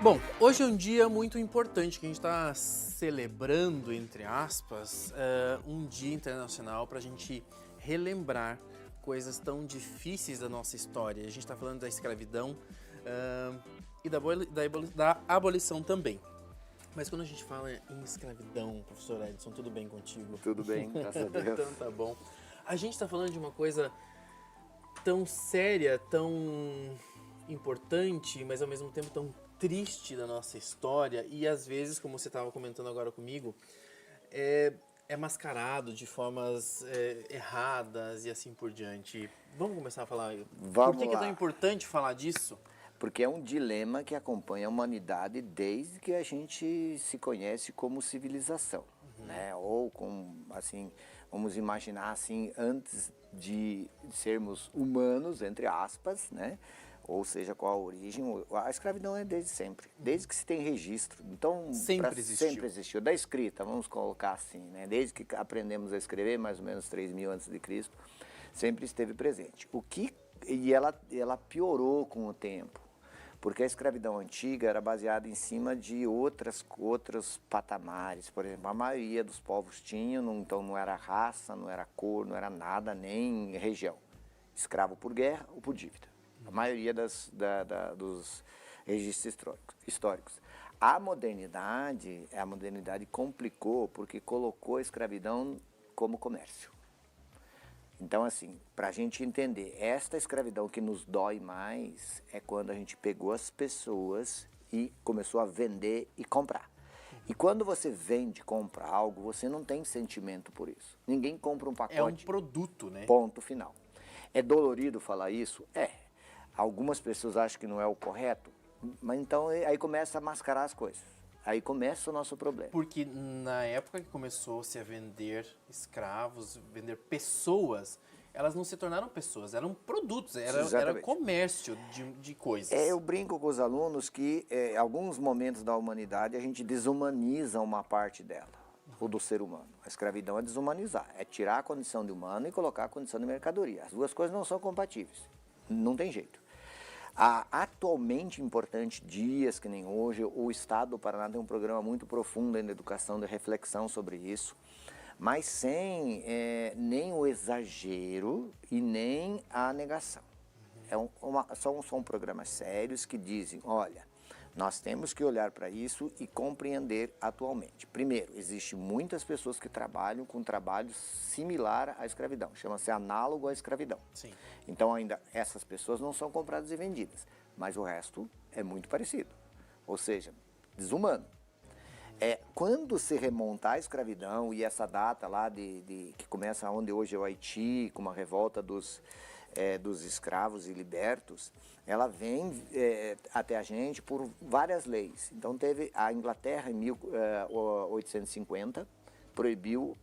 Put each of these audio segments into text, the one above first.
Bom, hoje é um dia muito importante que a gente está celebrando, entre aspas, um dia internacional para a gente relembrar coisas tão difíceis da nossa história. A gente está falando da escravidão e da abolição também. Mas quando a gente fala em escravidão, professor Edson, tudo bem contigo? Tudo bem, graças a Deus. Então tá bom. A gente está falando de uma coisa tão séria, tão importante, mas ao mesmo tempo tão triste da nossa história e às vezes, como você estava comentando agora comigo, é mascarado de formas erradas e assim por diante. Vamos começar a falar? Por que é tão importante falar disso? Porque é um dilema que acompanha a humanidade desde que a gente se conhece como civilização, né? Ou como, assim, vamos imaginar assim, antes de sermos humanos, entre aspas, né? Ou seja, qual a origem, a escravidão é desde sempre, desde que se tem registro. Então, sempre existiu. Da escrita, vamos colocar assim, né? Desde que aprendemos a escrever, mais ou menos 3.000 a.C., sempre esteve presente. E ela piorou com o tempo, porque a escravidão antiga era baseada em cima de outros patamares. Por exemplo, a maioria dos povos tinham, então não era raça, não era cor, não era nada, nem região. Escravo por guerra ou por dívida. A maioria dos registros históricos. A modernidade complicou porque colocou a escravidão como comércio. Então, assim, para a gente entender, esta escravidão que nos dói mais é quando a gente pegou as pessoas e começou a vender e comprar. E quando você vende e compra algo, você não tem sentimento por isso. Ninguém compra um pacote. É um produto, né? Ponto final. É dolorido falar isso? É. Algumas pessoas acham que não é o correto, mas então aí começa a mascarar as coisas. Aí começa o nosso problema. Porque na época que começou-se a vender escravos, vender pessoas, elas não se tornaram pessoas, eram produtos, era comércio de coisas. Eu brinco com os alunos que em alguns momentos da humanidade a gente desumaniza uma parte dela, ou do ser humano. A escravidão é desumanizar, é tirar a condição de humano e colocar a condição de mercadoria. As duas coisas não são compatíveis, não tem jeito. Atualmente importante, dias que nem hoje, o Estado do Paraná tem um programa muito profundo na educação, de reflexão sobre isso, mas sem nem o exagero e nem a negação. São programas sérios que dizem, olha, nós temos que olhar para isso e compreender atualmente. Primeiro, existem muitas pessoas que trabalham com trabalho similar à escravidão, chama-se análogo à escravidão. Sim. Então, ainda essas pessoas não são compradas e vendidas, mas o resto é muito parecido, ou seja, desumano. Quando se remontar a escravidão e essa data lá que começa onde hoje é o Haiti, com uma revolta dos escravos e libertos, ela vem até a gente por várias leis. Então teve a Inglaterra em 1850, proibiu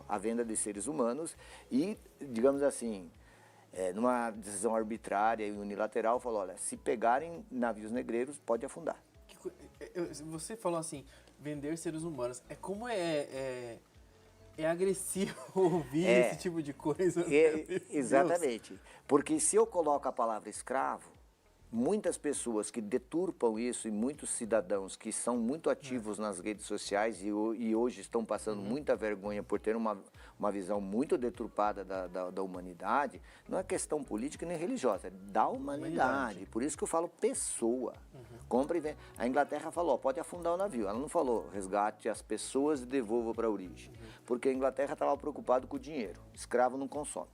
a venda de seres humanos e, digamos assim, numa decisão arbitrária e unilateral, falou, olha, se pegarem navios negreiros, pode afundar. Você falou assim, vender seres humanos, como é agressivo ouvir esse tipo de coisa. Exatamente. Porque se eu coloco a palavra escravo, muitas pessoas que deturpam isso e muitos cidadãos que são muito ativos nas redes sociais e hoje estão passando muita vergonha por ter uma visão muito deturpada da humanidade, não é questão política nem religiosa, é da humanidade. Por isso que eu falo pessoa. Compra e vende. A Inglaterra falou, pode afundar o navio. Ela não falou, resgate as pessoas e devolva para a origem. Porque a Inglaterra estava preocupada com o dinheiro. Escravo não consome.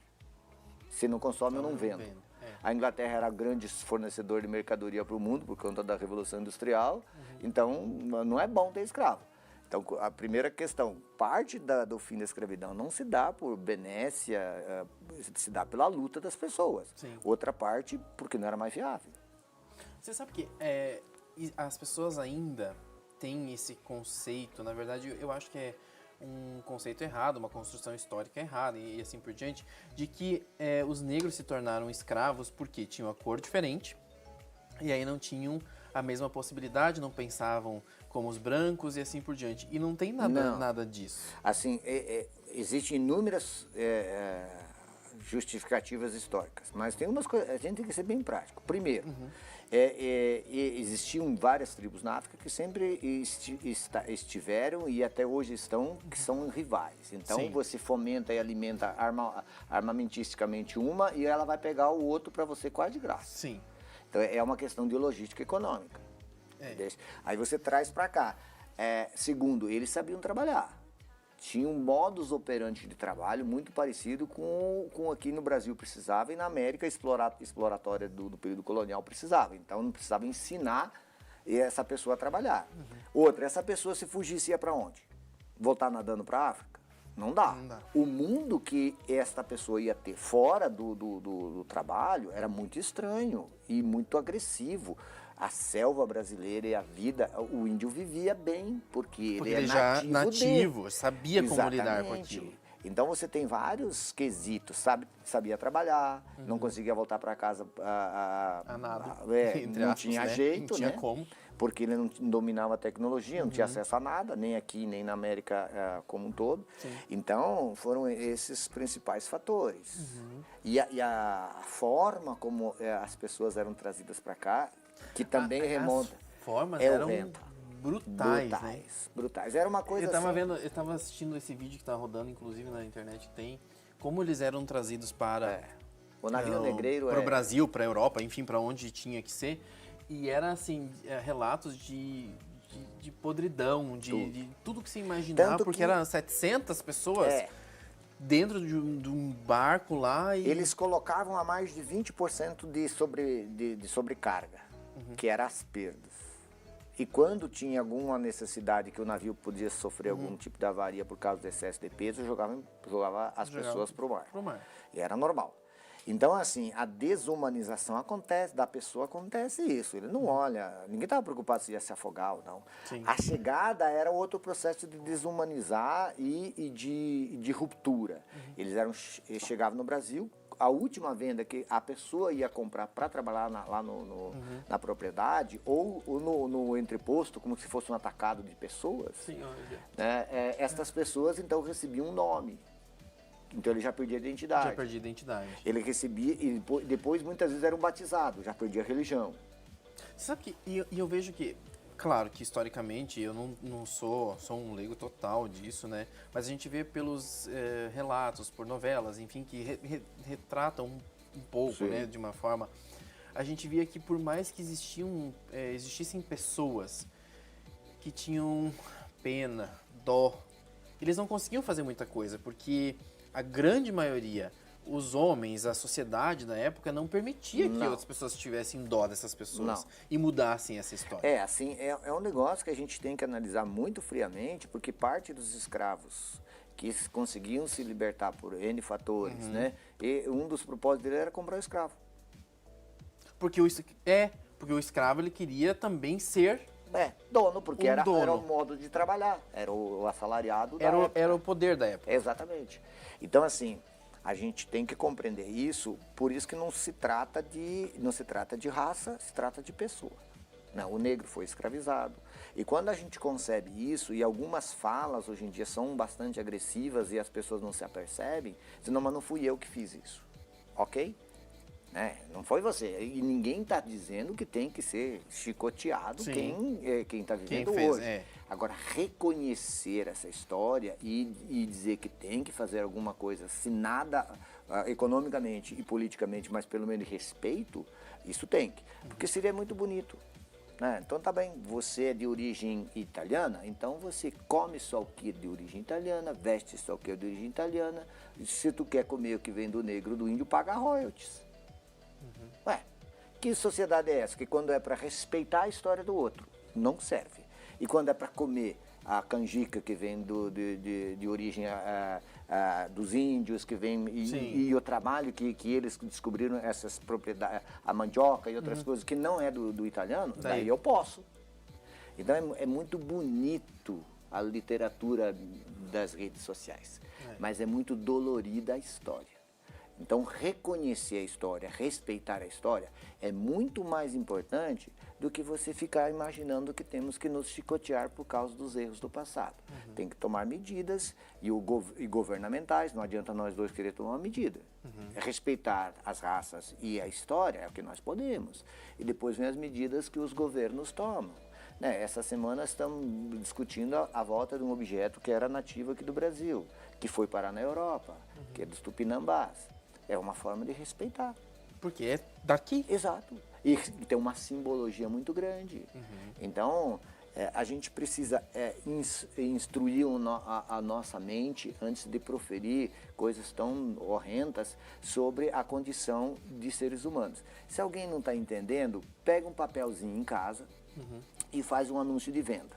Se não consome, eu não vendo. A Inglaterra era grande fornecedor de mercadoria para o mundo por conta da Revolução Industrial. Então, não é bom ter escravo. Então, a primeira questão, parte do fim da escravidão não se dá por benécia, se dá pela luta das pessoas. Sim. Outra parte, porque não era mais viável. Você sabe que as pessoas ainda têm esse conceito, na verdade, eu acho que é um conceito errado, uma construção histórica errada e assim por diante, de que os negros se tornaram escravos porque tinham a cor diferente e aí não tinham a mesma possibilidade, não pensavam como os brancos e assim por diante. E não tem nada disso. Assim, existem inúmeras justificativas históricas, mas tem umas coisas, a gente tem que ser bem prático. Primeiro, existiam várias tribos na África que sempre estiveram e até hoje estão, que são rivais. Então Sim. você fomenta e alimenta armamentisticamente uma e ela vai pegar o outro para você quase de graça. Sim. Então é uma questão de logística econômica. É. Aí você traz para cá. Segundo, eles sabiam trabalhar. Tinha um modus operandi de trabalho muito parecido com aqui no Brasil precisava e na América exploratória do período colonial precisava. Então não precisava ensinar essa pessoa a trabalhar. Outra, essa pessoa se fugisse ia para onde? Voltar nadando para a África? Não dá. Não dá. O mundo que esta pessoa ia ter fora do trabalho era muito estranho e muito agressivo. A selva brasileira e a vida, o índio vivia bem, porque ele já nativo sabia como lidar com Exatamente. aquilo. Então você tem vários quesitos, sabia trabalhar, não conseguia voltar para casa A nada. Entre não aspas, tinha né? jeito, Não tinha né? como. Porque ele não dominava a tecnologia, não tinha acesso a nada, nem aqui, nem na América como um todo. Sim. Então, foram esses principais fatores. E a forma como as pessoas eram trazidas para cá, que também remonta... As formas é o eram vento. brutais, né? Brutais. Era uma coisa Eu tava assistindo esse vídeo que tá rodando, inclusive na internet tem, como eles eram trazidos para O navio negreiro para o Brasil, para a Europa, enfim, para onde tinha que ser. E era assim, relatos de podridão, de tudo que você imaginar, Tanto porque que- eram 700 pessoas dentro de um barco lá e... Eles colocavam a mais de 20% de sobrecarga, que eram as perdas. E quando tinha alguma necessidade que o navio podia sofrer algum tipo de avaria por causa do excesso de peso, jogava as pessoas para o mar. pro mar. E era normal. Então, assim, a desumanização da pessoa acontece isso. Ele não olha, ninguém estava preocupado se ia se afogar ou não. Sim. A chegada era outro processo de desumanizar e de ruptura. Eles chegavam no Brasil, a última venda que a pessoa ia comprar para trabalhar lá na propriedade ou no entreposto, como se fosse um atacado de pessoas, Sim, olha. né? Estas pessoas, então, recebiam um nome. Então ele já perdia a identidade. Já perdi a identidade. Ele recebia, e depois muitas vezes era um batizado, já perdia a religião. Sabe que, e eu vejo que, claro que historicamente eu não sou um leigo total disso, né? Mas a gente vê pelos relatos, por novelas, enfim, que retratam um pouco, Sim. né, de uma forma. A gente via que por mais que existissem pessoas que tinham pena, dó, eles não conseguiam fazer muita coisa, porque a grande maioria, os homens, a sociedade da época não permitia que Não. outras pessoas tivessem dó dessas pessoas Não. e mudassem essa história. É um negócio que a gente tem que analisar muito friamente, porque parte dos escravos que conseguiam se libertar por N fatores, né? E um dos propósitos dele era comprar o escravo. Porque o escravo ele queria também ser Dono, porque Um era dono. o modo de trabalhar, era o assalariado da época. era o poder da época. Exatamente. Então, assim, a gente tem que compreender isso, por isso que não se trata de raça, se trata de pessoa. Não, o negro foi escravizado. E quando a gente concebe isso, e algumas falas hoje em dia são bastante agressivas e as pessoas não se apercebem, dizem, não, mas não fui eu que fiz isso. Ok? Não foi você. E ninguém está dizendo que tem que ser chicoteado Sim. quem está vivendo Quem fez, hoje. Agora, reconhecer essa história e dizer que tem que fazer alguma coisa, se nada economicamente e politicamente, mas pelo menos respeito, isso tem que. Porque seria muito bonito. Né? Então tá bem, você é de origem italiana, então você come só o que é de origem italiana, veste só o que é de origem italiana. Se tu quer comer o que vem do negro, do índio, paga royalties. Ué, que sociedade é essa? Que quando é para respeitar a história do outro, não serve. E quando é para comer a canjica que vem de origem dos índios, que vem e o trabalho que eles descobriram essas propriedades, a mandioca e outras coisas que não é do italiano, daí eu posso. Então é muito bonito a literatura das redes sociais, mas é muito dolorida a história. Então, reconhecer a história, respeitar a história, é muito mais importante do que você ficar imaginando que temos que nos chicotear por causa dos erros do passado. Tem que tomar medidas e governamentais, não adianta nós dois querer tomar uma medida. respeitar as raças e a história, é o que nós podemos. E depois vem as medidas que os governos tomam. Né? Essa semana estamos discutindo a volta de um objeto que era nativo aqui do Brasil, que foi parar na Europa, que é dos Tupinambás. É uma forma de respeitar. Porque é daqui. Exato. E tem uma simbologia muito grande. Então, a gente precisa instruir a nossa mente antes de proferir coisas tão horrendas sobre a condição de seres humanos. Se alguém não está entendendo, pega um papelzinho em casa e faz um anúncio de venda.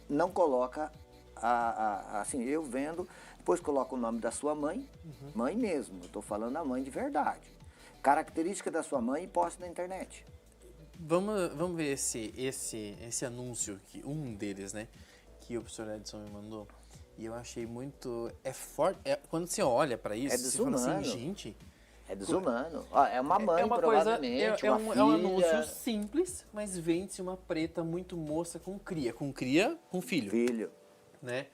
Não coloca, assim, eu vendo, depois coloca o nome da sua mãe, mãe mesmo, eu estou falando a mãe de verdade. Característica da sua mãe e posta na internet. Vamos ver esse anúncio, um deles, né? Que o professor Edson me mandou. E eu achei muito... É forte. Quando você olha para isso, você fala assim, gente... É desumano. Ó, é uma mãe, provavelmente, uma filha. É um anúncio simples, mas vende-se uma preta muito moça com cria. Com filho. Filho. Né?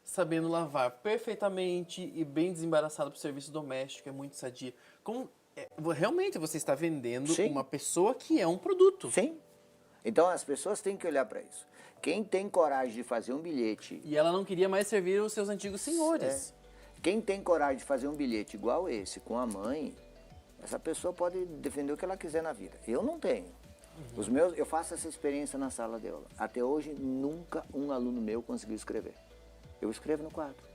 Sabendo lavar perfeitamente e bem desembaraçado para o serviço doméstico, é muito sadia. Realmente você está vendendo uma pessoa que é um produto. Sim. Então as pessoas têm que olhar para isso. Quem tem coragem de fazer um bilhete... E ela não queria mais servir os seus antigos senhores. Quem tem coragem de fazer um bilhete igual esse, com a mãe, essa pessoa pode defender o que ela quiser na vida. Eu não tenho. Eu faço essa experiência na sala de aula. Até hoje, nunca um aluno meu conseguiu escrever. Eu escrevo no quadro.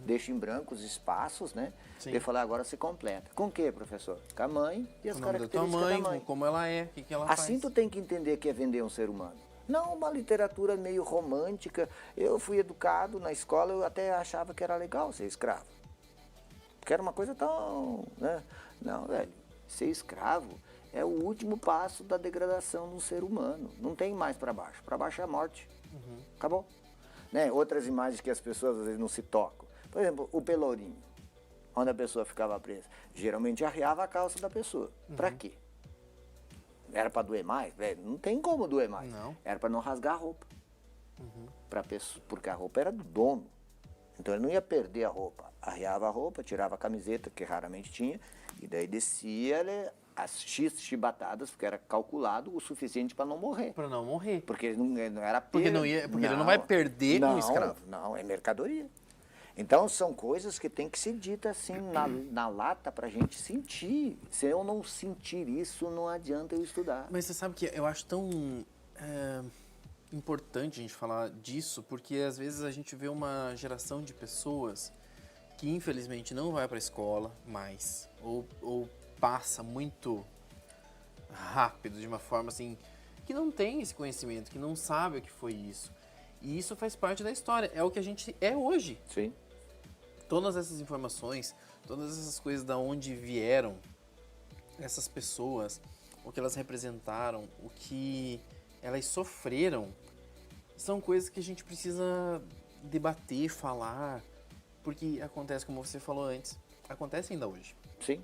Deixo em branco os espaços, né? E falar, agora se completa. Com o quê, professor? Com a mãe e as características da mãe. Com como ela é, o que ela faz. Assim tu tem que entender que é vender um ser humano. Não uma literatura meio romântica. Eu fui educado na escola, eu até achava que era legal ser escravo. Porque era uma coisa tão... Né? Não, velho, ser escravo é o último passo da degradação do ser humano. Não tem mais para baixo. Para baixo é a morte. Acabou. Né? Outras imagens que as pessoas às vezes não se tocam. Por exemplo, o pelourinho, onde a pessoa ficava presa. Geralmente arriava a calça da pessoa. Para quê? Era para doer mais? Velho, não tem como doer mais. Não. Era para não rasgar a roupa. Porque a roupa era do dono. Então ele não ia perder a roupa. Arriava a roupa, tirava a camiseta, que raramente tinha, e daí descia as chibatadas, porque era calculado o suficiente para não morrer. Para não morrer. Porque não era Porque ele não vai perder um escravo. Não, é mercadoria. Então são coisas que tem que ser ditas assim na lata para a gente sentir. Se eu não sentir isso, não adianta eu estudar. Mas você sabe que eu acho tão importante a gente falar disso, porque às vezes a gente vê uma geração de pessoas que infelizmente não vai para a escola mais, ou passa muito rápido, de uma forma assim, que não tem esse conhecimento, que não sabe o que foi isso. E isso faz parte da história, é o que a gente é hoje. Sim. Todas essas informações, todas essas coisas da onde vieram essas pessoas, o que elas representaram, o que elas sofreram, são coisas que a gente precisa debater, falar, porque acontece, como você falou antes, acontece ainda hoje. Sim.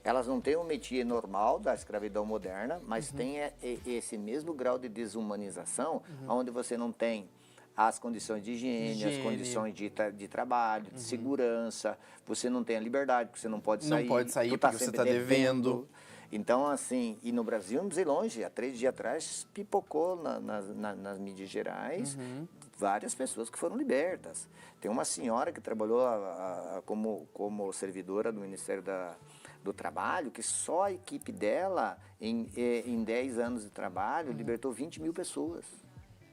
Elas não têm o métier normal da escravidão moderna, mas tem esse mesmo grau de desumanização, onde você não tem as condições de higiene, as condições de trabalho, de segurança, você não tem a liberdade, porque você não pode sair. Não pode sair porque você está devendo. Então, assim, e no Brasil, não sei longe, há 3 dias atrás, pipocou nas mídias gerais várias pessoas que foram libertas. Tem uma senhora que trabalhou como servidora do Ministério do Trabalho, que só a equipe dela, em 10 anos de trabalho, libertou 20 mil pessoas.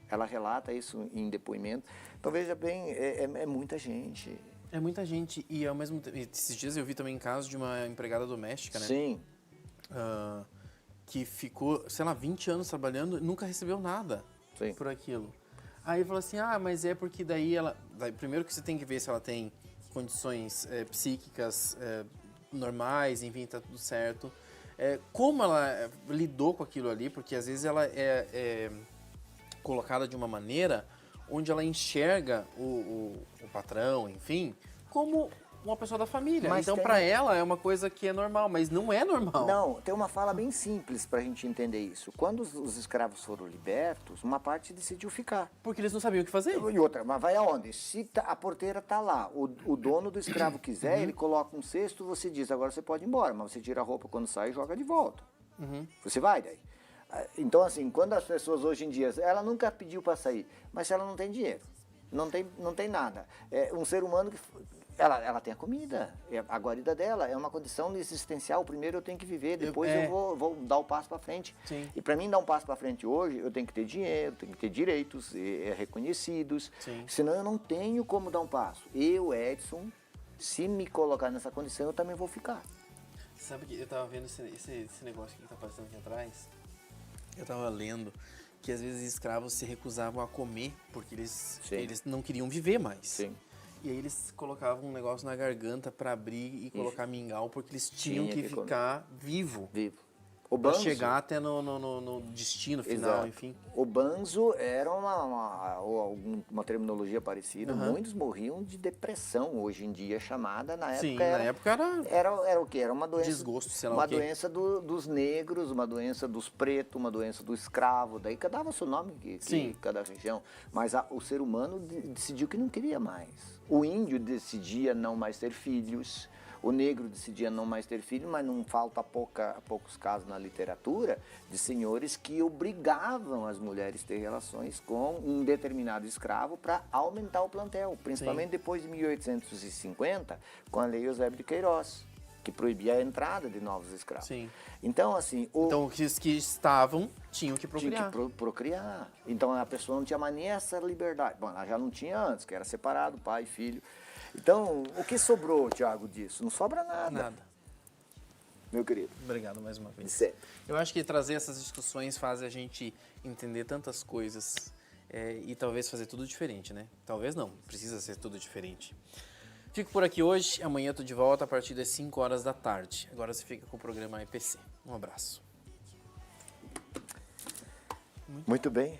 Ela relata isso em depoimento. Então, veja bem, é muita gente. É muita gente. E, ao mesmo tempo, esses dias eu vi também caso de uma empregada doméstica, né? Sim. Que ficou, sei lá, 20 anos trabalhando e nunca recebeu nada por aquilo. Aí falou assim, mas é porque daí primeiro que você tem que ver se ela tem condições psíquicas normais, enfim, tá tudo certo. Como ela lidou com aquilo ali, porque às vezes ela é colocada de uma maneira onde ela enxerga o patrão, enfim, como uma pessoa da família. Mas então, tem- pra ela, é uma coisa que é normal, mas não é normal. Não, tem uma fala bem simples para a gente entender isso. Quando os escravos foram libertos, uma parte decidiu ficar. Porque eles não sabiam o que fazer. E outra, mas vai aonde? Se a porteira tá lá, o dono do escravo quiser, ele coloca um cesto, você diz, agora você pode ir embora, mas você tira a roupa quando sai e joga de volta. Você vai daí. Então, assim, quando as pessoas hoje em dia, ela nunca pediu para sair, mas se ela não tem dinheiro, não tem nada. É um ser humano que ela tem a comida, a guarida dela é uma condição existencial. Primeiro eu tenho que viver, depois eu vou dar o passo para frente. Sim. E para mim dar um passo para frente hoje, eu tenho que ter dinheiro, tenho que ter direitos reconhecidos. Sim. Senão eu não tenho como dar um passo. Eu, Edson, se me colocar nessa condição, eu também vou ficar. Sabe que eu tava vendo esse negócio que tá passando aqui atrás? Eu tava lendo que às vezes escravos se recusavam a comer porque eles não queriam viver mais. Sim. E aí eles colocavam um negócio na garganta pra abrir e colocar mingau porque eles tinham Tinha que que comer. ficar vivo. Vivo. O Pra banzo, chegar até no destino final, exato. enfim. O banzo era uma terminologia parecida. Muitos morriam de depressão, hoje em dia chamada. Na época Sim, era, na época era era o quê? Era uma doença. desgosto, sei lá uma o quê. doença dos negros, uma doença dos pretos, uma doença do escravo. Daí dava seu nome Sim. cada região. Mas o ser humano decidiu que não queria mais. O índio decidia não mais ter filhos. O negro decidia não mais ter filho, mas não falta poucos casos na literatura de senhores que obrigavam as mulheres a ter relações com um determinado escravo para aumentar o plantel, principalmente depois de 1850, com a Lei Eusébio de Queiroz, que proibia a entrada de novos escravos. Sim. Então, assim... Então, os que estavam tinham que procriar. Tinha que procriar. Então, a pessoa não tinha mais nem essa liberdade. Bom, ela já não tinha antes, que era separado, pai e filho. Então, o que sobrou, Tiago, disso? Não sobra nada. Nada. Meu querido. Obrigado mais uma vez. De sempre. Eu acho que trazer essas discussões faz a gente entender tantas coisas e talvez fazer tudo diferente, né? Talvez não, precisa ser tudo diferente. Fico por aqui hoje, amanhã eu tô de volta a partir das 5 horas da tarde. Agora você fica com o programa EPC. Um abraço. Muito bem.